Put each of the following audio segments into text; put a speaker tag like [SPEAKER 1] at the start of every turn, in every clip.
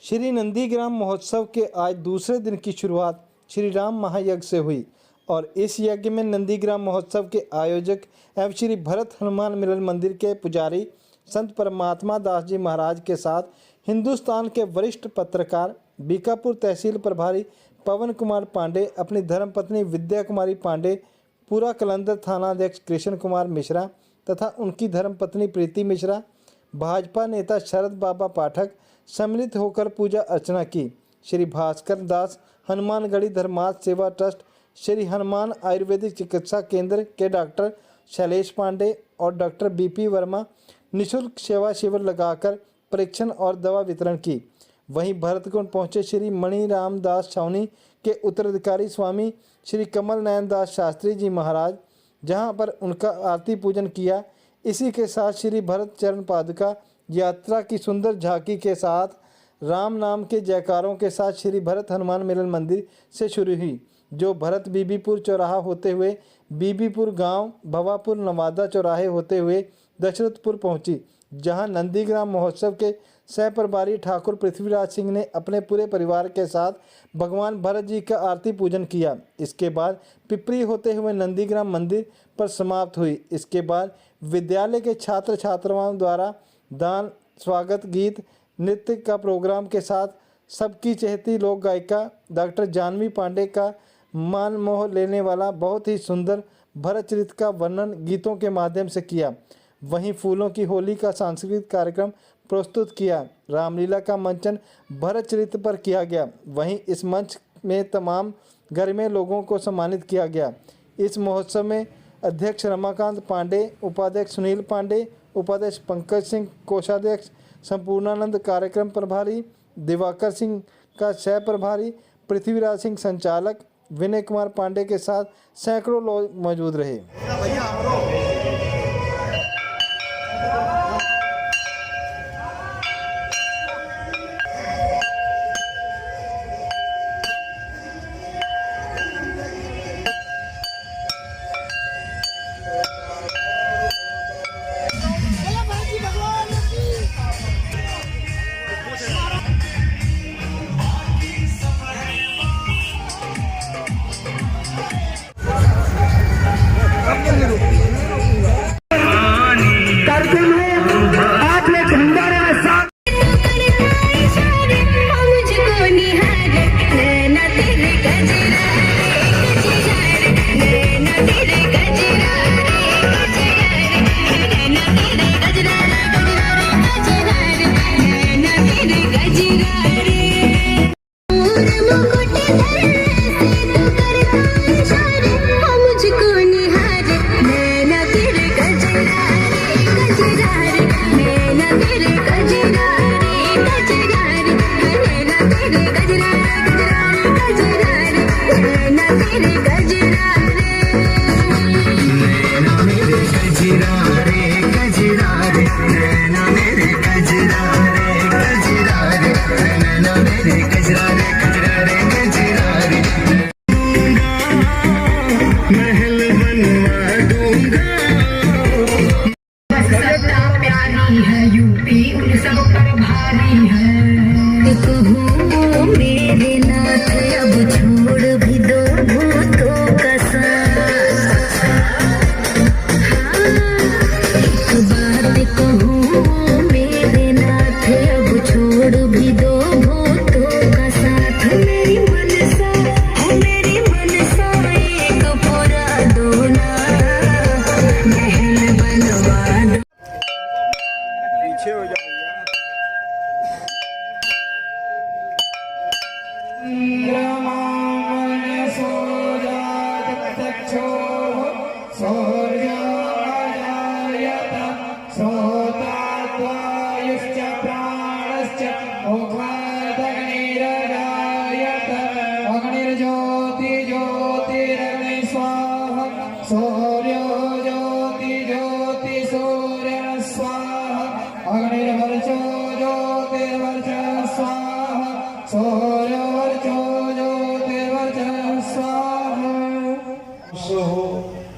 [SPEAKER 1] श्री नंदीग्राम महोत्सव के आज दूसरे दिन की शुरुआत श्री राम महायज्ञ से हुई और इस यज्ञ में नंदीग्राम महोत्सव के आयोजक एवं श्री भरत हनुमान मिलन मंदिर के पुजारी संत परमात्मा दास जी महाराज के साथ हिंदुस्तान के वरिष्ठ पत्रकार बीकापुर तहसील प्रभारी पवन कुमार पांडे, अपनी धर्मपत्नी विद्या कुमारी पांडे, पूरा कलंदर थानाध्यक्ष कृष्ण कुमार मिश्रा तथा उनकी धर्मपत्नी प्रीति मिश्रा, भाजपा नेता शरद बाबा पाठक सम्मिलित होकर पूजा अर्चना की। श्री भास्कर दास हनुमानगढ़ी धर्मार्थ सेवा ट्रस्ट, श्री हनुमान आयुर्वेदिक चिकित्सा केंद्र के डॉक्टर शैलेश पांडे और डॉक्टर बीपी वर्मा निःशुल्क सेवा शिविर लगाकर परीक्षण और दवा वितरण की। वहीं भरतकुंड पहुंचे श्री मणि रामदास छावनी के उत्तराधिकारी स्वामी श्री कमल नयन दास शास्त्री जी महाराज, जहां पर उनका आरती पूजन किया। इसी के साथ श्री भरत चरण पादुका यात्रा की सुंदर झांकी के साथ राम नाम के जयकारों के साथ श्री भरत हनुमान मिलन मंदिर से शुरू हुई, जो भरत बीबीपुर चौराहा होते हुए बीबीपुर गांव, भवापुर नवादा चौराहे होते हुए दशरथपुर पहुंची, जहां नंदीग्राम महोत्सव के सह प्रभारी ठाकुर पृथ्वीराज सिंह ने अपने पूरे परिवार के साथ भगवान भरत जी का आरती पूजन किया। इसके बाद पिपरी होते हुए नंदीग्राम मंदिर पर समाप्त हुई। इसके बाद विद्यालय के छात्र छात्राओं द्वारा दान, स्वागत गीत, नृत्य का प्रोग्राम के साथ सबकी चहेती लोक गायिका डॉक्टर जानवी पांडे का मान मोह लेने वाला बहुत ही सुंदर भरत चरित्र का वर्णन गीतों के माध्यम से किया। वहीं फूलों की होली का सांस्कृतिक कार्यक्रम प्रस्तुत किया। रामलीला का मंचन भरत चरित्र पर किया गया। वहीं इस मंच में तमाम गणमान्य लोगों को सम्मानित किया गया। इस महोत्सव में अध्यक्ष रमाकांत पांडे, उपाध्यक्ष सुनील पांडे, उपाध्यक्ष पंकज सिंह, कोषाध्यक्ष संपूर्णानंद, कार्यक्रम प्रभारी दिवाकर सिंह का सह प्रभारी पृथ्वीराज सिंह, संचालक विनय कुमार पांडे के साथ सैकड़ों लोग मौजूद रहे।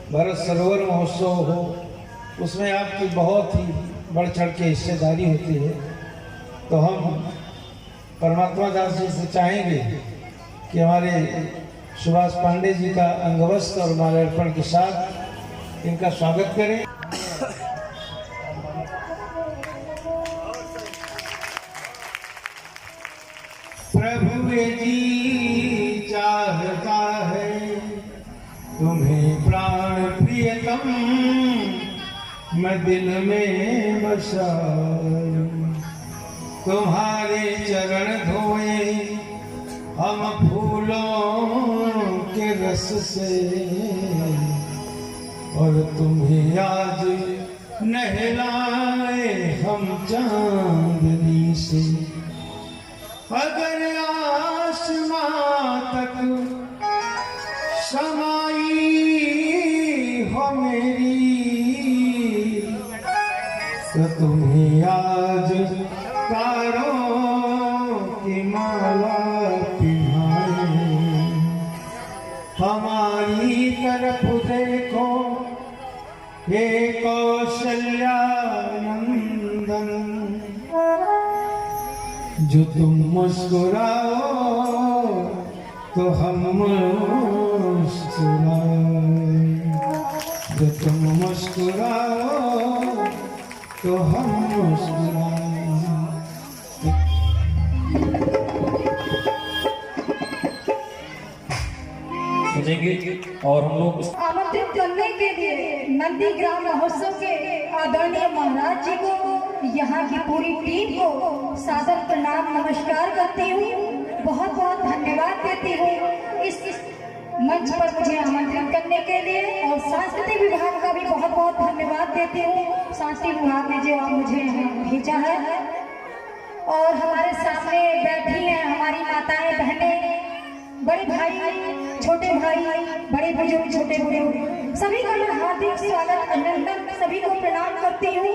[SPEAKER 2] भरत सरोवर महोत्सव हो, उसमें आपकी बहुत ही बढ़ चढ़ के हिस्सेदारी होती है। तो हम परमात्मा दास जी से चाहेंगे कि हमारे सुभाष पांडे जी का अंगवस्त्र और माल्यार्पण के साथ इनका स्वागत करें। प्रभु जी चाहता है तुम्हें प्राण प्रियतम मैं दिल में बसाऊं, तुम्हारे चरण धोए हम फूलों के रस से, और तुम्हें आज नहलाए हम चांदनी से। अगर आसमां तक समाई हो मेरी, तो तुम्हें आज तारों की माला पिन्हाए। हमारी तरफ देखो हे कौशल्या नंदन, जो तुम मुस्कुराओ तो हम मुस्कुराए, जो तुम मुस्कुराओ तो हम मुस्कुराए।
[SPEAKER 3] और हम लोग
[SPEAKER 4] आमंत्रित करने के लिए नंदी ग्राम महोत्सव के आदरणीय महाराज जी को, यहाँ की पूरी टीम को सादर प्रणाम नमस्कार करती हूँ, बहुत बहुत धन्यवाद देती हूँ इस मंच पर मुझे आमंत्रित करने के लिए। और सांस्कृतिक विभाग का भी बहुत बहुत धन्यवाद देती हूँ, सांस्कृतिक विभाग ने जो मुझे भेजा है। और हमारे सामने बैठी हैं हमारी माताएं, बहनें, बड़े भाई, छोटे भाई, बड़े बुजुर्ग, छोटे बुजुर्ग, सभी का मैं हार्दिक स्वागत, अभिनंदन, सभी को प्रणाम करती हूँ।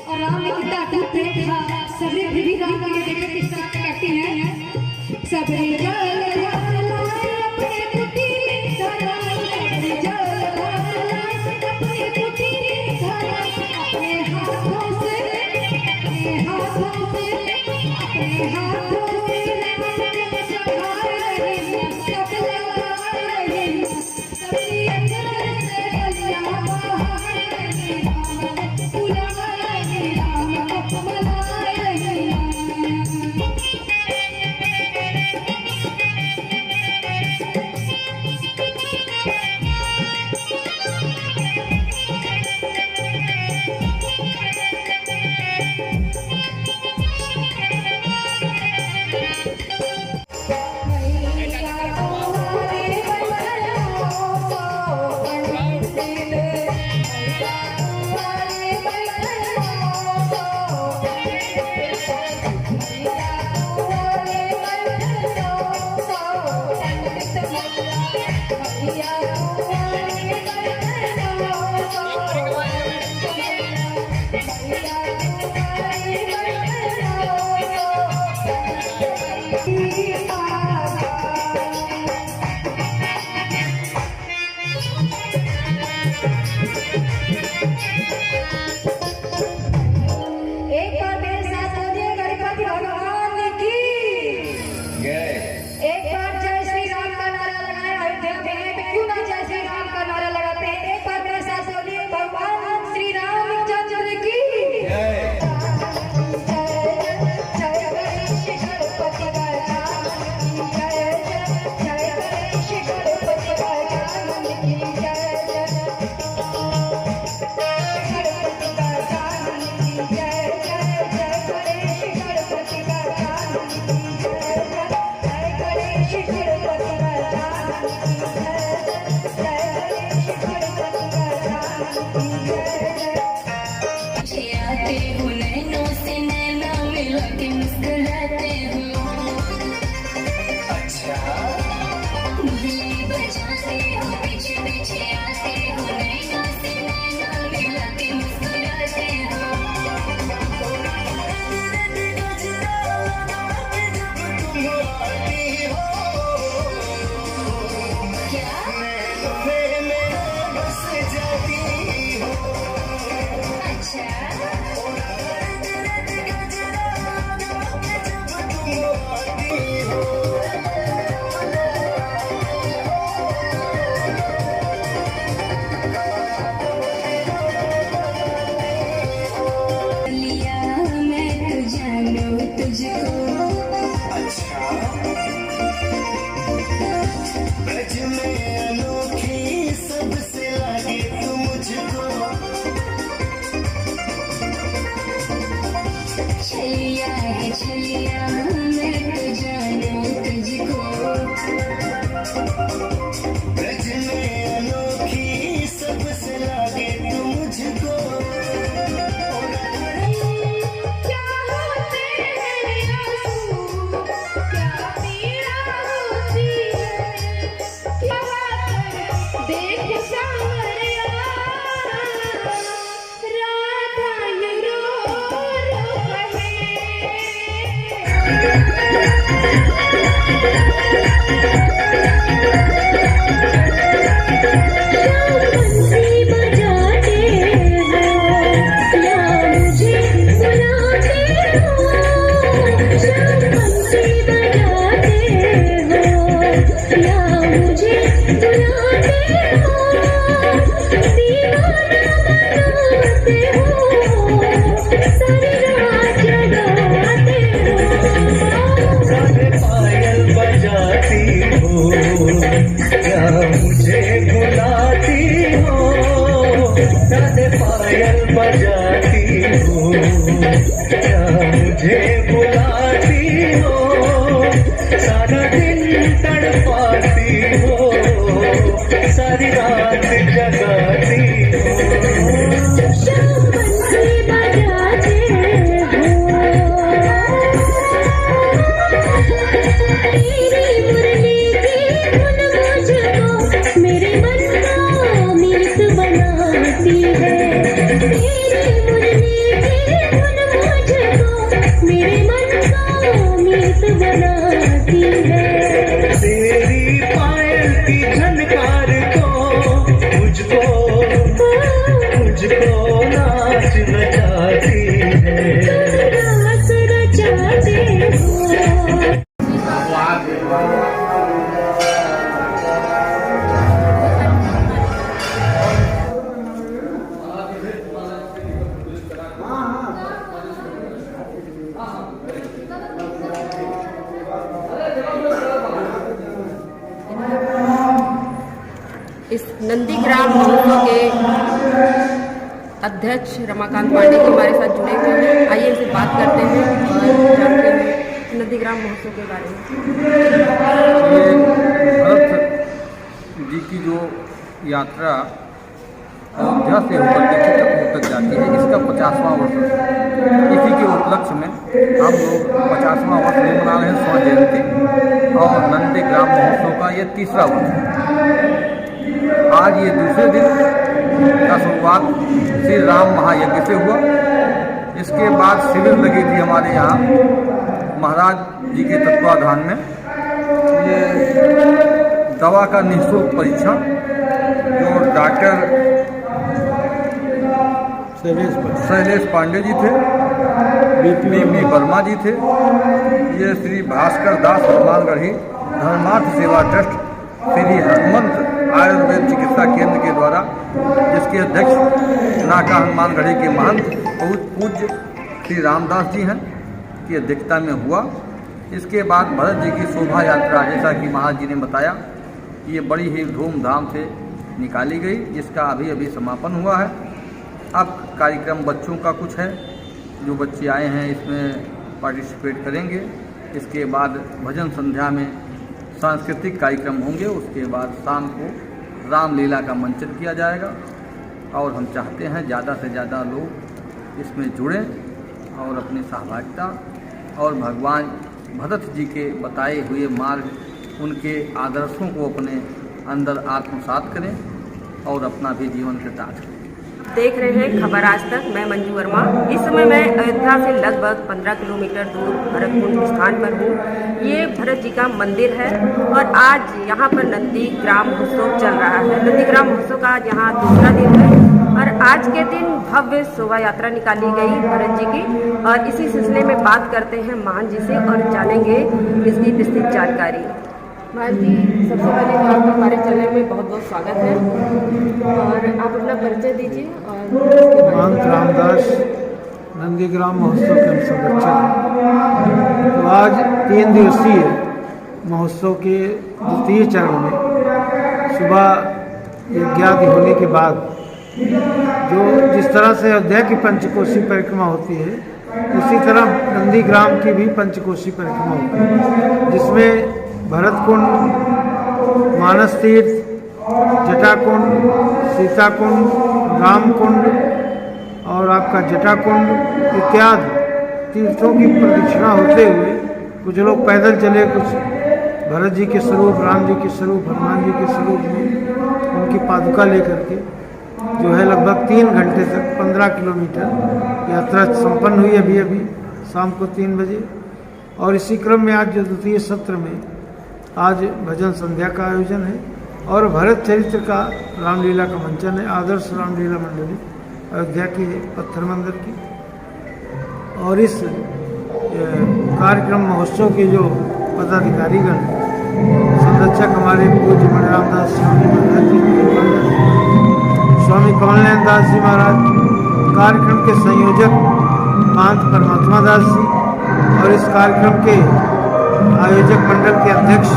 [SPEAKER 4] और राम की ताकत देखा सबरे भी राम के देखो किस तरह करती हैं। सबरे
[SPEAKER 3] इस नंदीग्राम महोत्सव के अध्यक्ष रमाकांत पांडे जी हमारे साथ जुड़े हुए हैं। आइए इनसे बात करते हैं और जानते हैं नंदीग्राम महोत्सव के बारे में।
[SPEAKER 5] ये भरत जी की जो यात्रा अयोध्या से होकर के चित्रकूट तक जाती है, इसका 50वां वर्ष है। इसी के उपलक्ष्य में हम लोग 50वां वर्ष भी मना रहे हैं, 100 जयंती, और नंदीग्राम महोत्सव का ये 3रा वर्ष है। आज ये दूसरे दिन का शुरुआत श्री राम महायज्ञ से हुआ। इसके बाद शिविर लगी थी हमारे यहाँ महाराज जी के तत्वाधान में। ये दवा का निःशुल्क परीक्षण जो डॉक्टर शैलेश पांडे जी थे, बीपी वर्मा जी थे, ये श्री भास्कर दास हनुमानगढ़ी धर्मार्थ सेवा ट्रस्ट श्री हनुमंत आयुर्वेद चिकित्सा केंद्र के द्वारा, जिसके अध्यक्ष नाका हनुमानगढ़ी के महंत पूज्य श्री रामदास जी हैं की अध्यक्षता में हुआ। इसके बाद भरत जी की शोभा यात्रा, जैसा कि महाराज जी ने बताया, ये बड़ी ही धूमधाम से निकाली गई, जिसका अभी अभी समापन हुआ है। अब कार्यक्रम बच्चों का कुछ है, जो बच्चे आए हैं इसमें पार्टिसिपेट करेंगे। इसके बाद भजन संध्या में सांस्कृतिक कार्यक्रम होंगे। उसके बाद शाम को रामलीला का मंचन किया जाएगा और हम चाहते हैं ज़्यादा से ज़्यादा लोग इसमें जुड़ें और अपनी सहभागिता और भगवान भरत जी के बताए हुए मार्ग, उनके आदर्शों को अपने अंदर आत्मसात करें और अपना भी जीवन कृतार्थ करें।
[SPEAKER 3] देख रहे हैं खबर आज तक। मैं मंजू वर्मा। इस समय मैं अयोध्या से लगभग 15 किलोमीटर दूर भरतकुंड स्थान पर हूँ। ये भरत जी का मंदिर है और आज यहाँ पर नंदीग्राम महोत्सव चल रहा है। नंदीग्राम महोत्सव का यहाँ दूसरा दिन है और आज के दिन भव्य शोभा यात्रा निकाली गई भरत जी की, और इसी सिलसिले में बात करते हैं महान जी से और जानेंगे इसकी विस्तृत जानकारी। महाराज जी, सबसे पहले तो आपका हमारे चैनल में बहुत बहुत स्वागत है और आप अपना परिचय दीजिए। और
[SPEAKER 2] महंत रामदास नंदीग्राम महोत्सव के हम संरक्षक हैं। तो आज 3 दिवसीय महोत्सव के द्वितीय चरण में सुबह यज्ञादि होने के बाद जो जिस तरह से अयोध्या की पंचकोशी परिक्रमा होती है, उसी तरह नंदीग्राम की भी पंचकोशी परिक्रमा होती है, जिसमें भरतकुंड, मानस तीर्थ, जटाकुंड, सीताकुंड, रामकुंड और आपका जटाकुंड इत्यादि तीर्थों की प्रदक्षिणा होते हुए कुछ लोग पैदल चले, कुछ भरत जी के स्वरूप, राम जी के स्वरूप, हनुमान जी के स्वरूप में उनकी पादुका लेकर के जो है लगभग 3 घंटे तक 15 किलोमीटर यात्रा संपन्न हुई। अभी शाम को 3 बजे और इसी क्रम में आज जो द्वितीय सत्र में आज भजन संध्या का आयोजन है और भरत चरित्र का रामलीला का मंचन है। आदर्श रामलीला मंडली अयोध्या के पत्थर मंदिर की, और इस कार्यक्रम महोत्सव के जो पदाधिकारीगण, संरक्षक हमारे पूज्य मणिराम दास स्वामी महाराज जी, स्वामी कमलनयन दास जी महाराज, कार्यक्रम के संयोजक महंत परमात्मा दास जी और इस कार्यक्रम के आयोजक मंडल के अध्यक्ष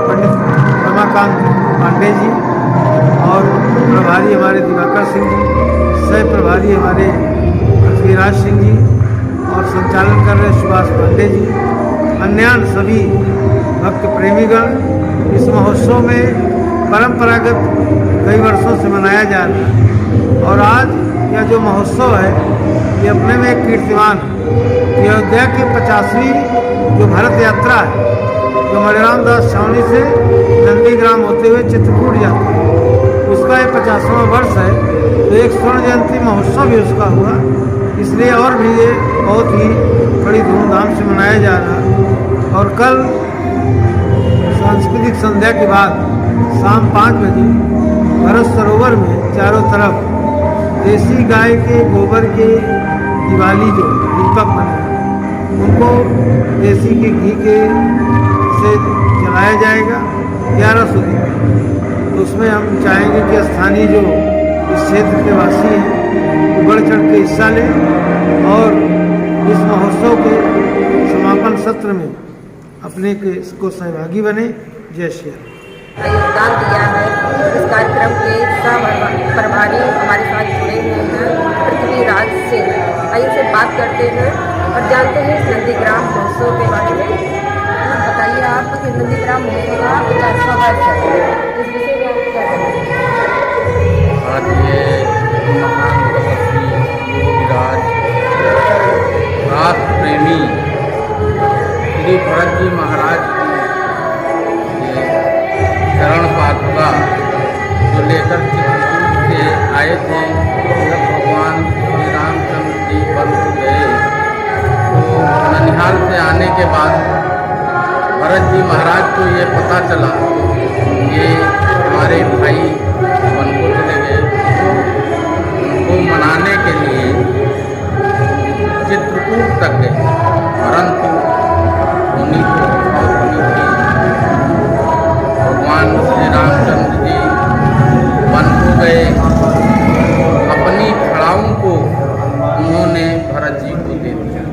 [SPEAKER 2] पंडित रमाकांत पांडे जी और प्रभारी हमारे दिवाकर सिंह जी, सह प्रभारी हमारे पृथ्वीराज सिंह जी और संचालन कर रहे सुभाष पांडे जी, अन्य सभी भक्त प्रेमीगण। इस महोत्सव में परंपरागत कई वर्षों से मनाया जा रहा है और आज यह जो महोत्सव है ये अपने में एक कीर्तिमान है। अयोध्या की 50वीं जो भरत यात्रा है, जो मणिराम दास छावनी से नंदीग्राम होते हुए चित्रकूट जाती है, उसका ये 50वां वर्ष है। तो एक स्वर्ण जयंती महोत्सव भी उसका हुआ, इसलिए और भी ये बहुत ही बड़ी धूमधाम से मनाया जा रहा है। और कल सांस्कृतिक संध्या के बाद शाम 5 बजे भरत सरोवर में चारों तरफ देसी गाय के गोबर के दिवाली जो दीपक बने उनको देसी के घी के से जलाया जाएगा 1100 दीपक। तो उसमें हम चाहेंगे कि स्थानीय जो इस क्षेत्र के वासी हैं वो बढ़ चढ़ के हिस्सा लें और इस महोत्सव के समापन सत्र में अपने के इसको सहभागी बने। जय श्री राम।
[SPEAKER 3] योगदान दिया है। इस कार्यक्रम के सह प्रभारी हमारे साथ जुड़े हुए हैं पृथ्वीराज सिंह। आइए से बात करते हैं और जानते हैं इस नंदीग्राम महोत्सव के बारे में। बताइए आप कि नंदीग्राम महोत्सव का 50वां वर्ष है, इस विषय में आप क्या कहेंगे?
[SPEAKER 6] आज ये महान तपस्वी योगीराज राष्ट्र प्रेमी श्री भरत जी महाराज के चरण पादुका जो लेकर चित्रकूट से आए थे, जब भगवान श्री रामचंद्र जी बन गए तो ननिहाल से आने के बाद भरत जी महाराज को ये पता चला ये हमारे भाई वन को चले गए, तो उनको मनाने के लिए चित्रकूट तक गए, परंतु उन्हीं को भगवान श्री रामचंद्र जी वन को गए। अपनी खड़ाऊं को उन्होंने भरत जी को दे दिया।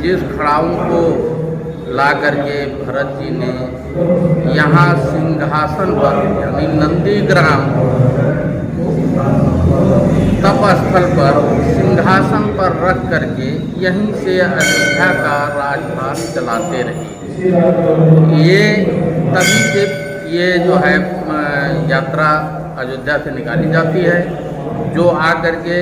[SPEAKER 6] जिस खड़ाऊं को ला करके भरत जी ने यहाँ सिंहासन पर यानी नंदीग्राम तपस्थल पर सिंहासन पर रख करके यहीं से अयोध्या का राजभार चलाते रहे। ये तभी से ये जो है यात्रा अयोध्या से निकाली जाती है, जो आकर के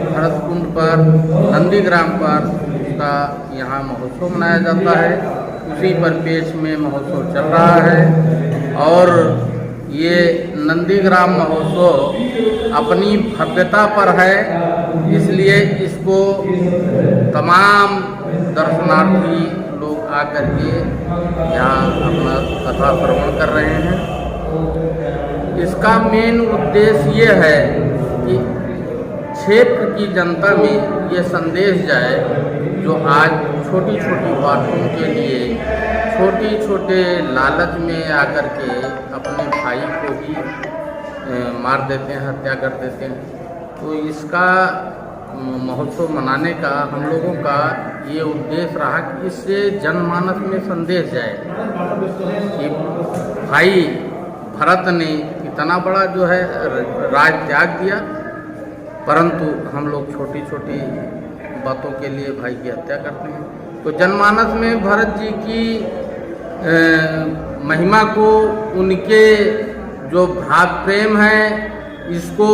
[SPEAKER 6] भरतकुंड पर नंदीग्राम पर उसका यहाँ महोत्सव मनाया जाता है। उसी परिपेक्ष में महोत्सव चल रहा है और ये नंदीग्राम महोत्सव अपनी भव्यता पर है, इसलिए इसको तमाम दर्शनार्थी लोग आकर के यहाँ अपना कथा श्रवण कर रहे हैं। इसका मेन उद्देश्य ये है कि क्षेत्र की जनता में ये संदेश जाए जो आज छोटी छोटी बातों के लिए छोटे छोटे लालच में आकर के अपने भाई को ही मार देते हैं, हत्या कर देते हैं। तो इसका महोत्सव मनाने का हम लोगों का ये उद्देश्य रहा कि इससे जनमानस में संदेश जाए कि भाई भरत ने इतना बड़ा जो है राज त्याग दिया, परंतु हम लोग छोटी छोटी बातों के लिए भाई की हत्या करते हैं। तो जनमानस में भरत जी की महिमा को, उनके जो भाव प्रेम है, इसको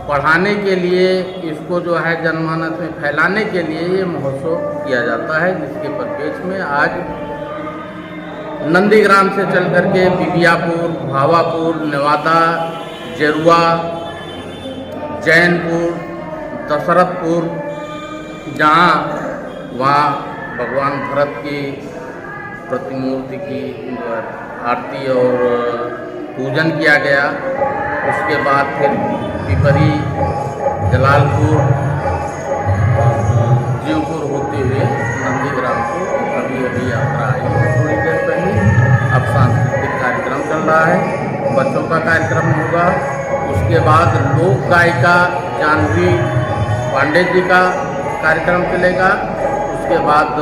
[SPEAKER 6] बढ़ाने के लिए, इसको जो है जनमानस में फैलाने के लिए ये महोत्सव किया जाता है, जिसके परिपेक्ष में आज नंदीग्राम से चल करके बिबियापुर, भावापुर, नेवादा, जेरुआ, जैनपुर, दशरथपुर, जहाँ वहाँ भगवान भरत की प्रतिमूर्ति की आरती और पूजन किया गया। उसके बाद फिर पिपरी, जलालपुर, जीवपुर होते हुए नंदीग्राम को अभी यात्रा आई है थोड़ी देर पहले। अब सांस्कृतिक कार्यक्रम चल रहा है, बच्चों का कार्यक्रम होगा। उसके बाद लोक गायिका जानवी पांडे जी का कार्यक्रम चलेगा। उसके बाद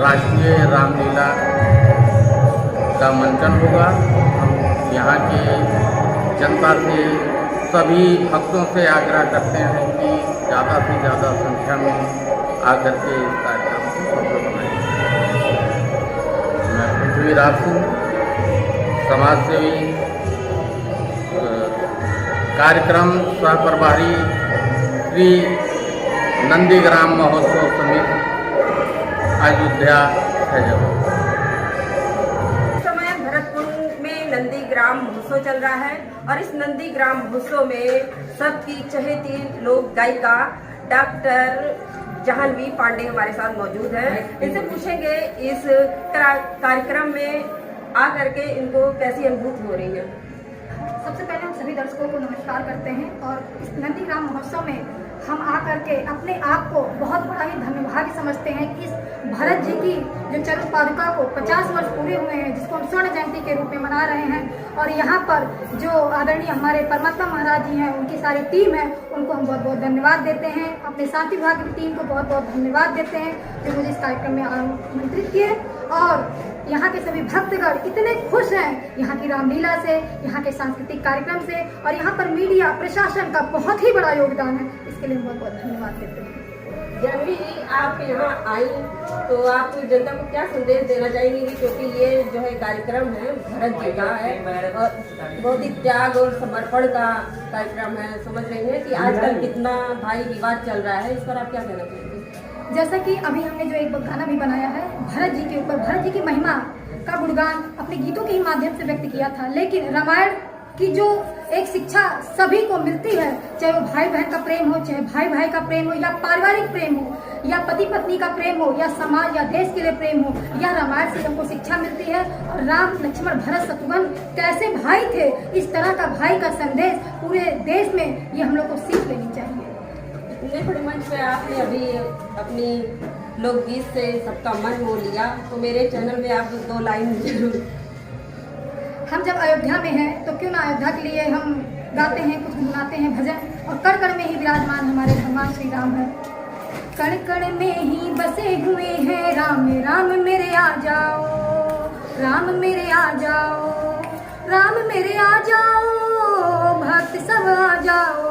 [SPEAKER 6] राष्ट्रीय रामलीला का मंचन होगा। हम यहाँ के जनता से, सभी भक्तों से आग्रह करते हैं कि ज़्यादा से ज़्यादा संख्या में आकर के इस कार्यक्रम को सफल बनाएं। मैं पृथ्वीराज सिंह, समाज सेवी, कार्यक्रम सह प्रभारी श्री नंदीग्राम महोत्सव समिति अयोध्या फैजाबाद।
[SPEAKER 3] इस समय भरतपुर में नंदीग्राम महोत्सव चल रहा है और इस नंदीग्राम महोत्सव में सबकी चहेती लोक गायिका डॉक्टर जाह्नवी पांडे हमारे साथ मौजूद है। इनसे पूछेंगे इस कार्यक्रम में आकर के इनको कैसी अनुभूति हो रही है।
[SPEAKER 4] सबसे पहले हम सभी दर्शकों को नमस्कार करते हैं और इस नंदीग्राम महोत्सव में हम आकर के अपने आप को बहुत बड़ा ही धन्यभागी समझते हैं कि इस भरत जी की जो चरण पादुका को 50 वर्ष पूरे हुए हैं, जिसको हम स्वर्ण जयंती के रूप में मना रहे हैं। और यहाँ पर जो आदरणीय हमारे परमात्मा महाराज जी हैं, उनकी सारी टीम है, उनको हम बहुत बहुत धन्यवाद देते हैं। अपने शांति विभाग की टीम को बहुत बहुत धन्यवाद देते हैं जो मुझे इस कार्यक्रम में आमंत्रित किए। और यहाँ के सभी भक्तगण इतने खुश हैं यहाँ की रामलीला से, यहाँ के सांस्कृतिक कार्यक्रम से, और यहाँ पर मीडिया प्रशासन का बहुत ही बड़ा योगदान है। इसके लिए हम बहुत बहुत धन्यवाद देते हैं।
[SPEAKER 3] जानवी जी, आप यहाँ आई तो आप जनता को क्या संदेश देना चाहेंगी, क्योंकि ये जो है कार्यक्रम है भरत जी का है और बहुत ही त्याग और समर्पण का कार्यक्रम है। समझ रही हैं कि आजकल कितना भाई विवाद चल रहा है, इस पर आप क्या कहना चाहेंगे?
[SPEAKER 4] जैसा कि अभी हमने जो एक गाना भी बनाया है भरत जी के ऊपर, भरत जी की महिमा का गुणगान अपने गीतों के ही माध्यम से व्यक्त किया था। लेकिन रामायण की जो एक शिक्षा सभी को मिलती है, चाहे वो भाई बहन का प्रेम हो, चाहे भाई भाई का प्रेम हो, या पारिवारिक प्रेम हो, या पति पत्नी का प्रेम हो, या समाज या देश के लिए प्रेम हो, या रामायण से हमको शिक्षा मिलती है। और राम, लक्ष्मण, भरत, शत्रुघ्न कैसे भाई थे, इस तरह का भाई का संदेश पूरे देश में ये हम लोग को सीख लेनी चाहिए।
[SPEAKER 3] इतने बड़े मंच पे आपने अभी अपनी लोकगीत से सबका मन मोह लिया, तो मेरे चैनल में आप 2 लाइन जरूर।
[SPEAKER 4] हम जब अयोध्या में हैं तो क्यों ना अयोध्या के लिए हम गाते हैं, कुछ गुनगुनाते हैं भजन। और कण कण में ही विराजमान हमारे भगवान श्री राम है। कण कण में ही बसे हुए हैं राम, राम मेरे आ जाओ, राम मेरे आ जाओ, राम मेरे आ जाओ, भक्त सब आ जाओ,